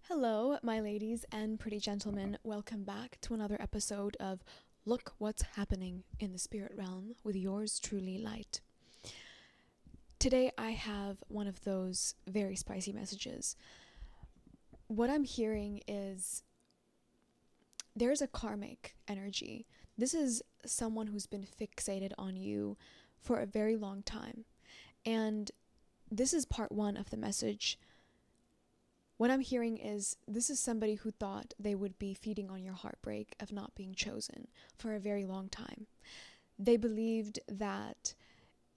Hello, my ladies and pretty gentlemen. Welcome back to another episode of Look What's Happening in the Spirit Realm with yours truly, Light. Today I have one of those very spicy messages. What I'm hearing is there's a karmic energy. This is someone who's been fixated on you for a very long time. And this is part one of the message. What I'm hearing is this is somebody who thought they would be feeding on your heartbreak of not being chosen for a very long time. They believed that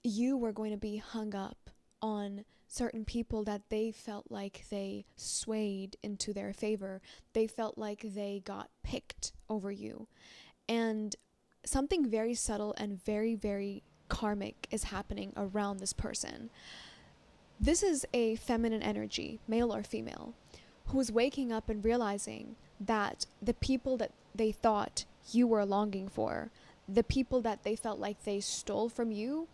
you were going to be hung up on certain people that they felt like they swayed into their favor. They felt like they got picked over you. And something very subtle and very, very karmic is happening around this person. This is a feminine energy, male or female, who is waking up and realizing that the people that they thought you were longing for, the people that they felt like they stole from you,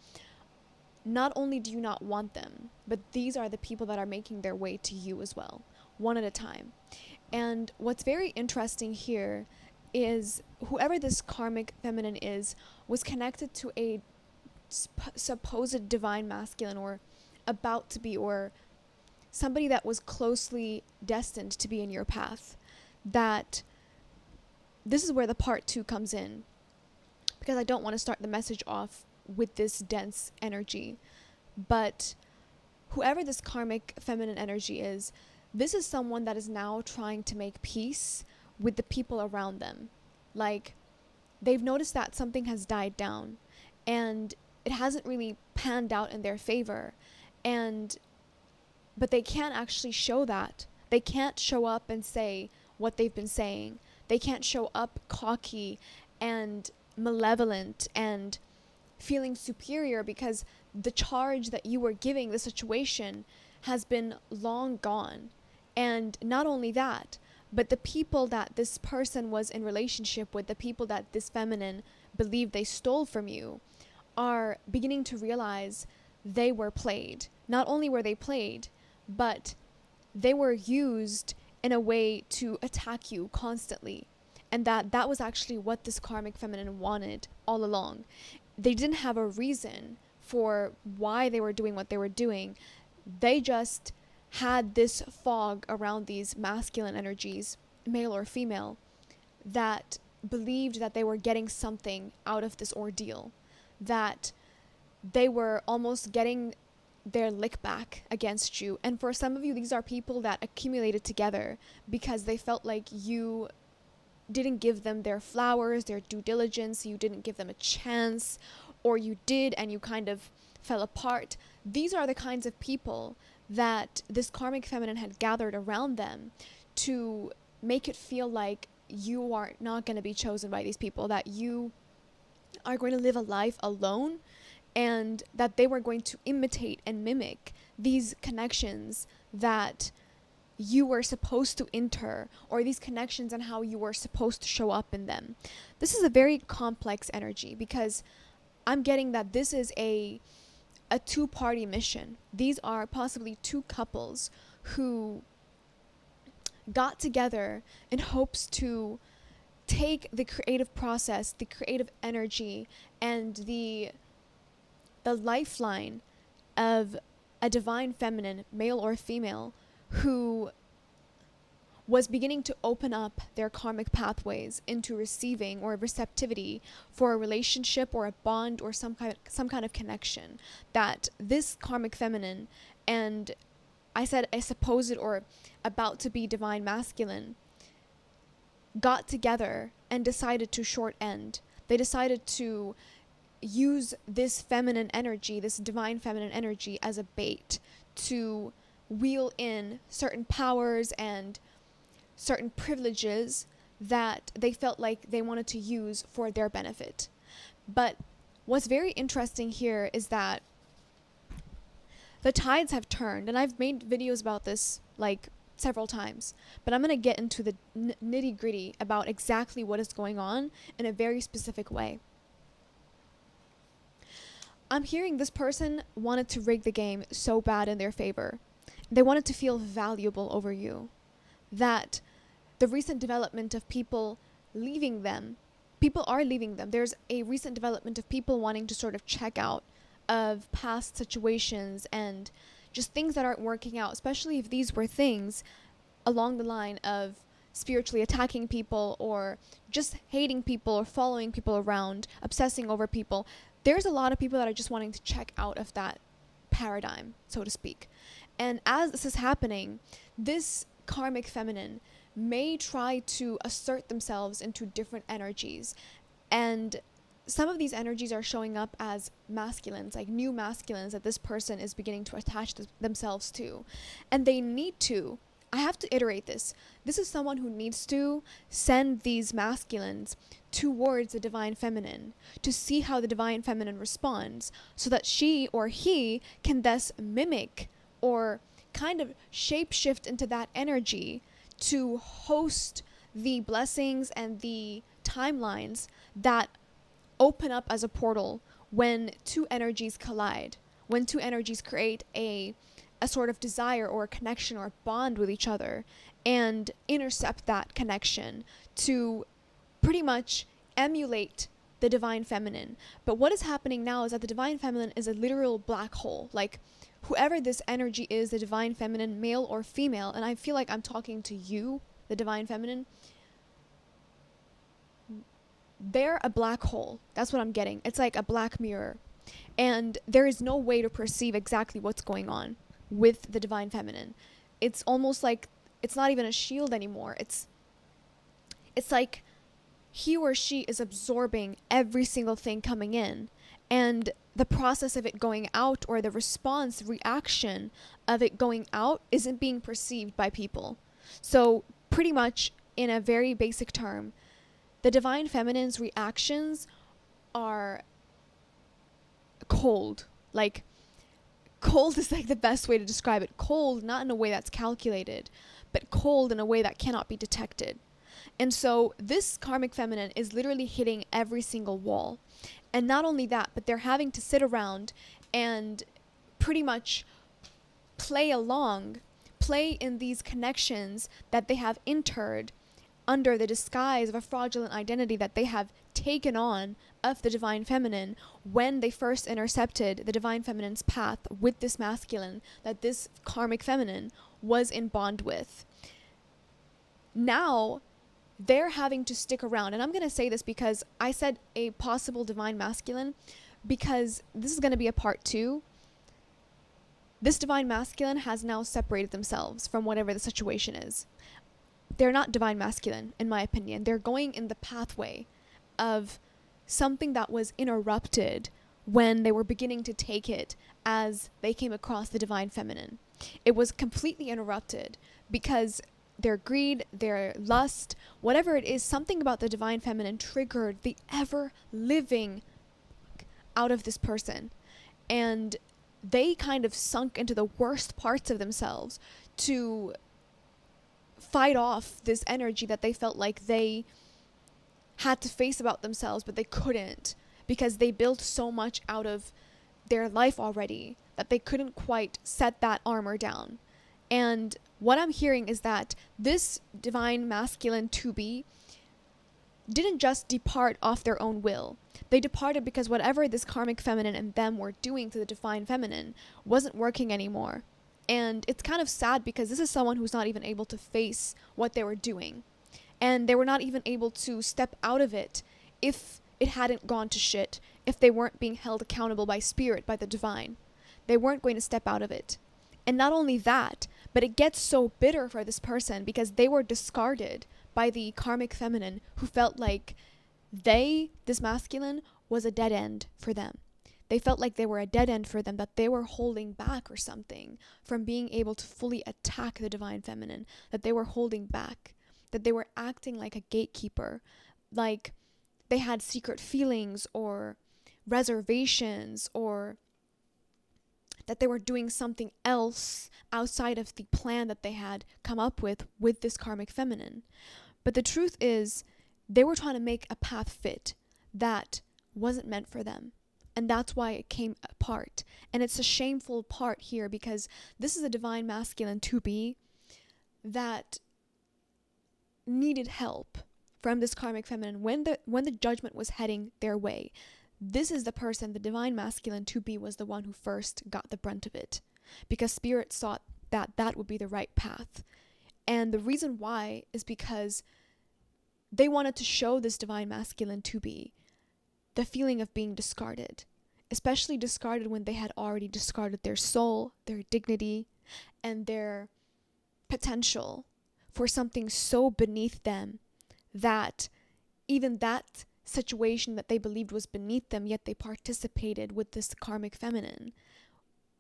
not only do you not want them, but these are the people that are making their way to you as well, one at a time. And what's very interesting here is whoever this karmic feminine is was connected to a supposed divine masculine, or about to be, or somebody that was closely destined to be in your path. That this is where the part two comes in, because I don't want to start the message off with this dense energy. But whoever this karmic feminine energy is, this is someone that is now trying to make peace with the people around them. Like, they've noticed that something has died down and it hasn't really panned out in their favor. But they can't actually show that. They can't show up and say what they've been saying. They can't show up cocky and malevolent and feeling superior, because the charge that you were giving the situation has been long gone. And not only that, but the people that this person was in relationship with, the people that this feminine believed they stole from you, are beginning to realize they were played. Not only were they played, but they were used in a way to attack you constantly. And that was actually what this karmic feminine wanted all along. They didn't have a reason for why they were doing what they were doing. They just had this fog around these masculine energies, male or female, that believed that they were getting something out of this ordeal, that they were almost getting their lick back against you. And for some of you, these are people that accumulated together because they felt like you didn't give them their flowers, their due diligence, you didn't give them a chance, or you did and you kind of fell apart. These are the kinds of people that this karmic feminine had gathered around them to make it feel like you are not going to be chosen by these people, that you are going to live a life alone, and that they were going to imitate and mimic these connections that you were supposed to enter, or these connections and how you were supposed to show up in them. This is a very complex energy, because I'm getting that this is a two-party mission. These are possibly two couples who got together in hopes to take the creative process, the creative energy, and the lifeline of a divine feminine, male or female, who was beginning to open up their karmic pathways into receiving or receptivity for a relationship or a bond or some kind of connection. That this karmic feminine, and I said a supposed or about to be divine masculine, got together and decided to short end. They decided to use this feminine energy, this divine feminine energy, as a bait to wheel in certain powers and certain privileges that they felt like they wanted to use for their benefit. But what's very interesting here is that the tides have turned, and I've made videos about this like several times, but I'm going to get into the nitty gritty about exactly what is going on in a very specific way. I'm hearing this person wanted to rig the game so bad in their favor. They wanted to feel valuable over you. that the recent development of people leaving them, people are leaving them. There's a recent development of people wanting to sort of check out of past situations and just things that aren't working out, especially if these were things along the line of spiritually attacking people or just hating people or following people around, obsessing over people. There's a lot of people that are just wanting to check out of that paradigm, so to speak. And as this is happening, this karmic feminine may try to assert themselves into different energies. And some of these energies are showing up as masculines, like new masculines that this person is beginning to attach themselves to. And they need to, I have to iterate this. This is someone who needs to send these masculines towards the divine feminine to see how the divine feminine responds, so that she or he can thus mimic or kind of shapeshift into that energy to host the blessings and the timelines that open up as a portal when two energies collide, when two energies create a sort of desire or a connection or a bond with each other, and intercept that connection to pretty much emulate the divine feminine. But what is happening now is that the divine feminine is a literal black hole. Like, whoever this energy is, the divine feminine, male or female, and I feel like I'm talking to you, the divine feminine, they're a black hole. That's what I'm getting. It's like a black mirror. And there is no way to perceive exactly what's going on with the divine feminine. It's almost like it's not even a shield anymore. It's like he or she is absorbing every single thing coming in, and the process of it going out, or the response, reaction of it going out, isn't being perceived by people. So pretty much, in a very basic term, the divine feminine's reactions are cold. Like, cold is like the best way to describe it. Cold, not in a way that's calculated, but cold in a way that cannot be detected. And so this karmic feminine is literally hitting every single wall. And not only that, but they're having to sit around and pretty much play in these connections that they have entered under the disguise of a fraudulent identity that they have taken on of the divine feminine when they first intercepted the divine feminine's path with this masculine that this karmic feminine was in bond with. Now they're having to stick around. And I'm going to say this because I said a possible divine masculine, because this is going to be a part 2. This divine masculine has now separated themselves from whatever the situation is. They're not divine masculine, in my opinion. They're going in the pathway of something that was interrupted when they were beginning to take it as they came across the divine feminine. It was completely interrupted because their greed, their lust, whatever it is, something about the divine feminine triggered the ever-living out of this person. And they kind of sunk into the worst parts of themselves to fight off this energy that they felt like they had to face about themselves, but they couldn't, because they built so much out of their life already that they couldn't quite set that armor down. And what I'm hearing is that this divine masculine to be didn't just depart off their own will. They departed because whatever this karmic feminine and them were doing to the divine feminine wasn't working anymore. And it's kind of sad because this is someone who's not even able to face what they were doing. And they were not even able to step out of it if it hadn't gone to shit, if they weren't being held accountable by spirit, by the divine. They weren't going to step out of it. And not only that, but it gets so bitter for this person because they were discarded by the karmic feminine who felt like this masculine, was a dead end for them. They felt like they were a dead end for them, that they were holding back or something from being able to fully attack the divine feminine, that they were holding back, that they were acting like a gatekeeper, like they had secret feelings or reservations, or that they were doing something else outside of the plan that they had come up with this karmic feminine. But the truth is, they were trying to make a path fit that wasn't meant for them. And that's why it came apart. And it's a shameful part here because this is a divine masculine to be that needed help from this karmic feminine, when the judgment was heading their way, this is the person, the divine masculine to be, was the one who first got the brunt of it, because spirit thought that that would be the right path. And the reason why is because they wanted to show this divine masculine to be the feeling of being discarded, especially discarded when they had already discarded their soul, their dignity, and their potential for something so beneath them that even that situation that they believed was beneath them, yet they participated with this karmic feminine,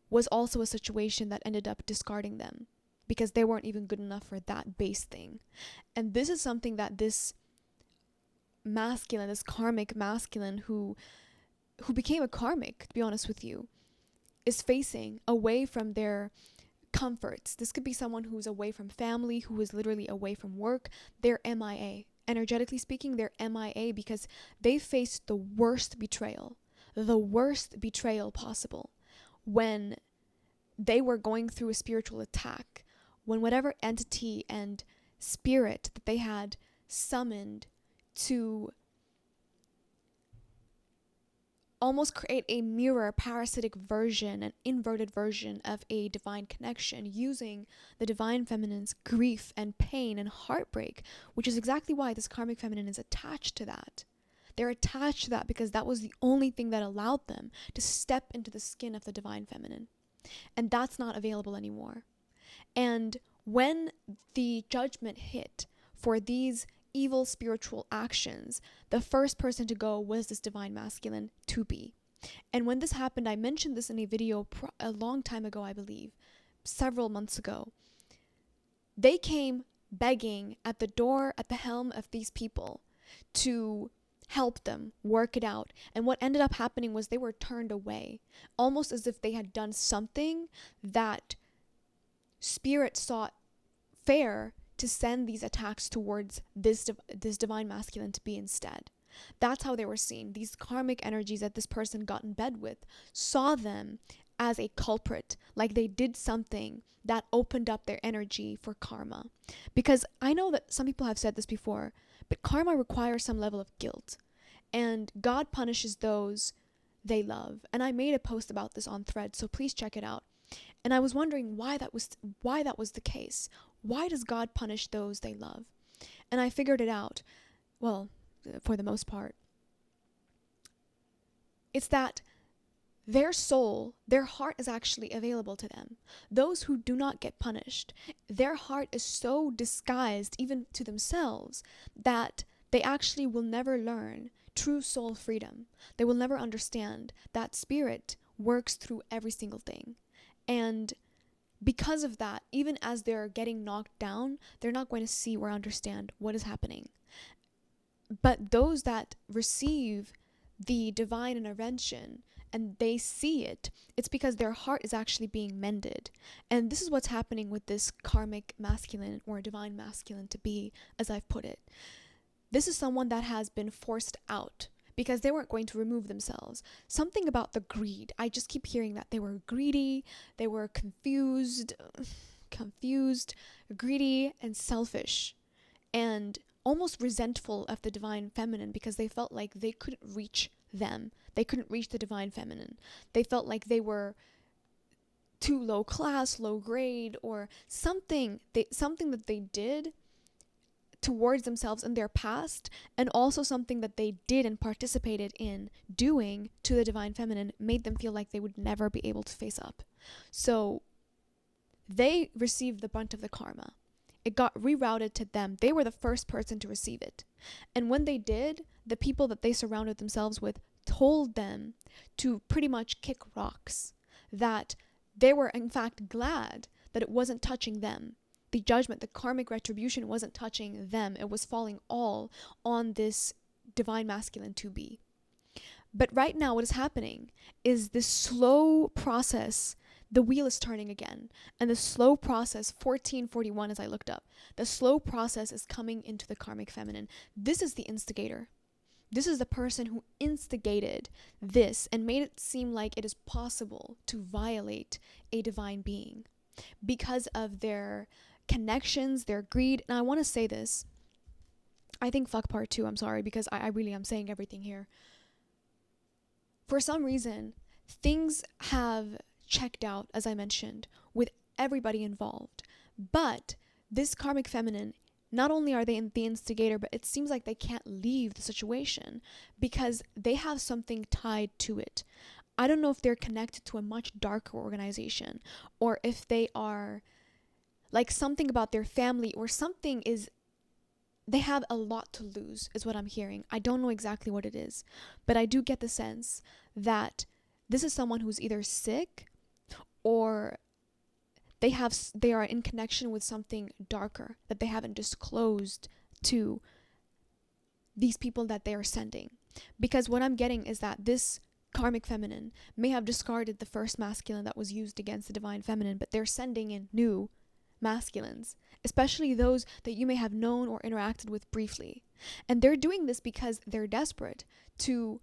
was also a situation that ended up discarding them because they weren't even good enough for that base thing. And this is something that this masculine, this karmic masculine who became a karmic, to be honest with you, is facing away from their comforts. This could be someone who's away from family, who is literally away from work. They're MIA. Energetically speaking, they're MIA because they faced the worst betrayal possible when they were going through a spiritual attack, when whatever entity and spirit that they had summoned to almost create a mirror, parasitic version, an inverted version of a divine connection, using the divine feminine's grief and pain and heartbreak, which is exactly why this karmic feminine is attached to that. They're attached to that because that was the only thing that allowed them to step into the skin of the divine feminine. And that's not available anymore. And when the judgment hit for these evil spiritual actions, the first person to go was this divine masculine to be. And when this happened, I mentioned this in a video a long time ago, I believe, several months ago. They came begging at the door, at the helm of these people to help them work it out. And what ended up happening was they were turned away, almost as if they had done something that spirit sought fair to send these attacks towards this divine masculine to be instead. That's how they were seen. These karmic energies that this person got in bed with saw them as a culprit, like they did something that opened up their energy for karma. Because I know that some people have said this before, but karma requires some level of guilt, and God punishes those they love. And I made a post about this on Thread, so please check it out. And I was wondering why that was the case. Why does God punish those they love? And I figured it out. Well, for the most part. It's that their soul, their heart is actually available to them. Those who do not get punished, their heart is so disguised even to themselves that they actually will never learn true soul freedom. They will never understand that spirit works through every single thing. And because of that, even as they're getting knocked down, they're not going to see or understand what is happening. But those that receive the divine intervention and they see it, it's because their heart is actually being mended. And this is what's happening with this karmic masculine or divine masculine to be, as I've put it. This is someone that has been forced out because they weren't going to remove themselves. Something about the greed. I just keep hearing that they were greedy, they were confused, greedy and selfish, and almost resentful of the divine feminine because they felt like they couldn't reach them. They couldn't reach the divine feminine. They felt like they were too low class, low grade, or something that they did towards themselves in their past, and also something that they did and participated in doing to the divine feminine made them feel like they would never be able to face up. So they received the brunt of the karma. It got rerouted to them. They were the first person to receive it. And when they did, the people that they surrounded themselves with told them to pretty much kick rocks, that they were in fact glad that it wasn't touching them. The judgment, the karmic retribution wasn't touching them. It was falling all on this divine masculine to be. But right now what is happening is this slow process. The wheel is turning again. And the slow process, 1441 as I looked up, the slow process is coming into the karmic feminine. This is the instigator. This is the person who instigated this and made it seem like it is possible to violate a divine being because of their connections, their greed. And I want to say this. I think fuck part 2, I'm sorry, because I really am saying everything here. For some reason, things have checked out, as I mentioned, with everybody involved. But this karmic feminine, not only are they in the instigator, but it seems like they can't leave the situation because they have something tied to it. I don't know if they're connected to a much darker organization, or if they are like something about their family, or something is, they have a lot to lose is what I'm hearing. I don't know exactly what it is, but I do get the sense that this is someone who's either sick, or they are in connection with something darker that they haven't disclosed to these people that they are sending. Because what I'm getting is that this karmic feminine may have discarded the first masculine that was used against the divine feminine, but they're sending in new masculines, especially those that you may have known or interacted with briefly. And they're doing this because they're desperate to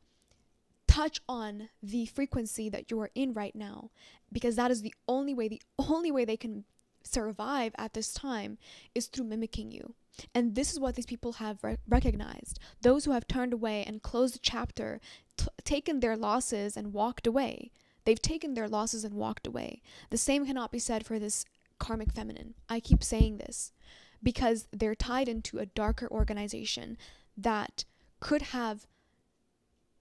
touch on the frequency that you are in right now, because that is the only way they can survive at this time is through mimicking you. And this is what these people have recognized. Those who have turned away and closed the chapter, taken their losses and walked away. They've taken their losses and walked away. The same cannot be said for this karmic feminine. I keep saying this because they're tied into a darker organization that could have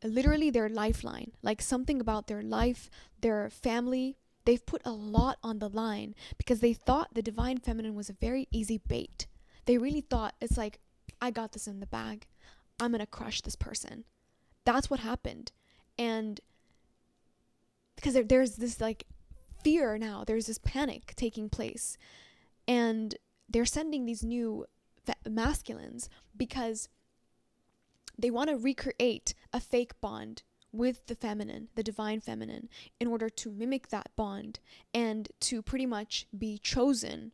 literally their lifeline, like something about their life, their family. They've put a lot on the line because they thought the divine feminine was a very easy bait. They really thought, it's like, I got this in the bag. I'm going to crush this person. That's what happened. And because there's this like fear now, there's this panic taking place. And they're sending these new masculines because they want to recreate a fake bond with the feminine, the divine feminine, in order to mimic that bond and to pretty much be chosen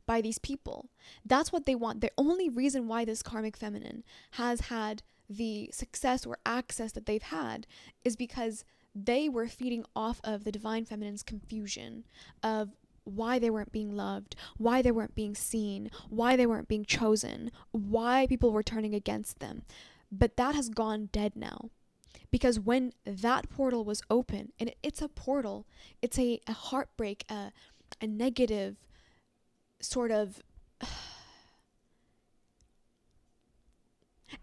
by these people. That's what they want. The only reason why this karmic feminine has had the success or access that they've had is because they were feeding off of the divine feminine's confusion of why they weren't being loved, why they weren't being seen, why they weren't being chosen, why people were turning against them. But that has gone dead now. Because when that portal was open, and it's a portal, it's a heartbreak, a negative sort of,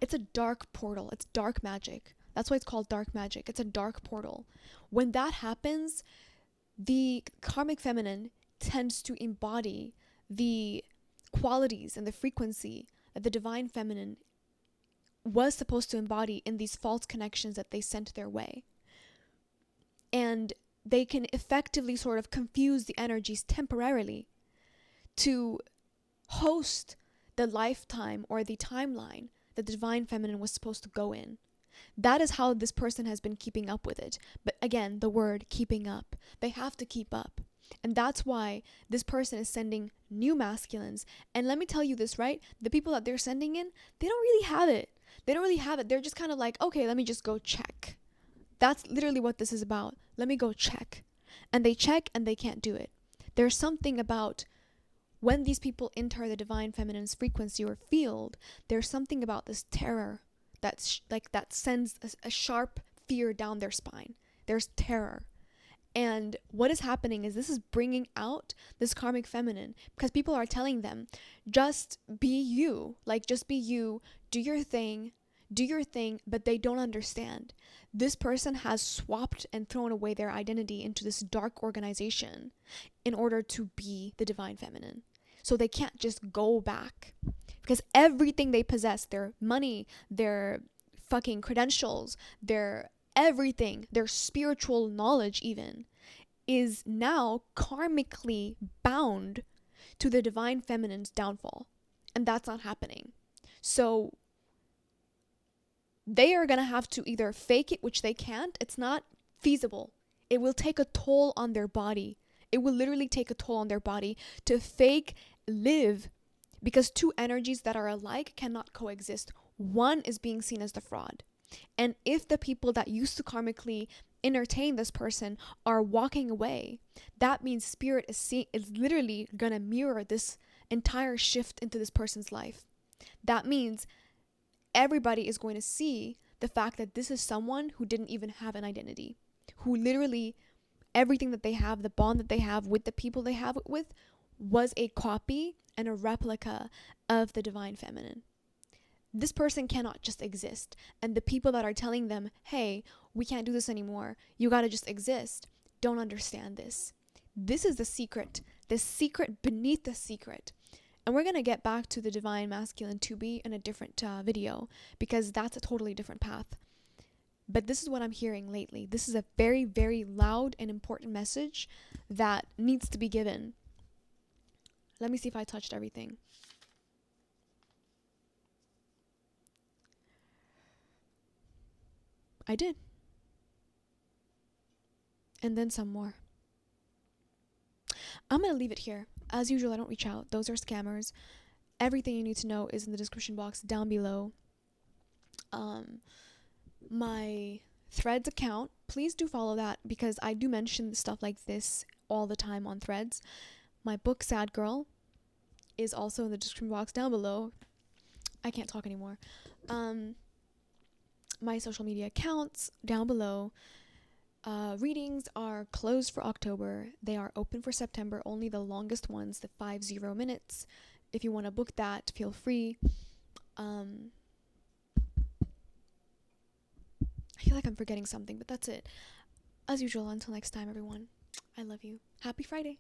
it's a dark portal, it's dark magic. That's why it's called dark magic. It's a dark portal. When that happens, the karmic feminine tends to embody the qualities and the frequency that the divine feminine was supposed to embody in these false connections that they sent their way. And they can effectively sort of confuse the energies temporarily to host the lifetime or the timeline that the divine feminine was supposed to go in. That is how this person has been keeping up with it. But again, the word keeping up. They have to keep up. And that's why this person is sending new masculines. And let me tell you this, right? The people that they're sending in, they don't really have it. They don't really have it. They're just kind of like, okay, let me just go check. That's literally what this is about. Let me go check. And they check and they can't do it. There's something about when these people enter the divine feminine's frequency or field, there's something about this terror that's that sends a sharp fear down their spine. There's terror. And what is happening is this is bringing out this karmic feminine because people are telling them, just be you, like just be you, do your thing, but they don't understand. This person has swapped and thrown away their identity into this dark organization in order to be the divine feminine. So they can't just go back because everything they possess, their money, their fucking credentials, their everything, their spiritual knowledge even, is now karmically bound to the divine feminine's downfall. And that's not happening. So they are going to have to either fake it, which they can't. It's not feasible. It will take a toll on their body. It will literally take a toll on their body to fake live, because two energies that are alike cannot coexist. One is being seen as the fraud. And if the people that used to karmically entertain this person are walking away, that means spirit is literally going to mirror this entire shift into this person's life. that means everybody is going to see the fact that this is someone who didn't even have an identity, who literally everything that they have, the bond that they have with the people they have it with, was a copy and a replica of the divine feminine. This person cannot just exist. And the people that are telling them, hey, we can't do this anymore, you gotta just exist, don't understand this. This is the secret beneath the secret. And we're gonna get back to the divine masculine to be in a different video, because that's a totally different path. But this is what I'm hearing lately. This is a very, very loud and important message that needs to be given. Let me see if I touched everything. I did. And then some more. I'm going to leave it here. As usual, I don't reach out. Those are scammers. Everything you need to know is in the description box down below. My Threads account, please do follow that, because I do mention stuff like this all the time on Threads. My book, Sad Girl, is also in the description box down below. I can't talk anymore. My social media accounts down below. Readings are closed for October. They are open for September, only the longest ones, the 50 minutes. If you want to book that, feel free. I feel like I'm forgetting something, but that's it. As usual, until next time, everyone. I love you. Happy Friday.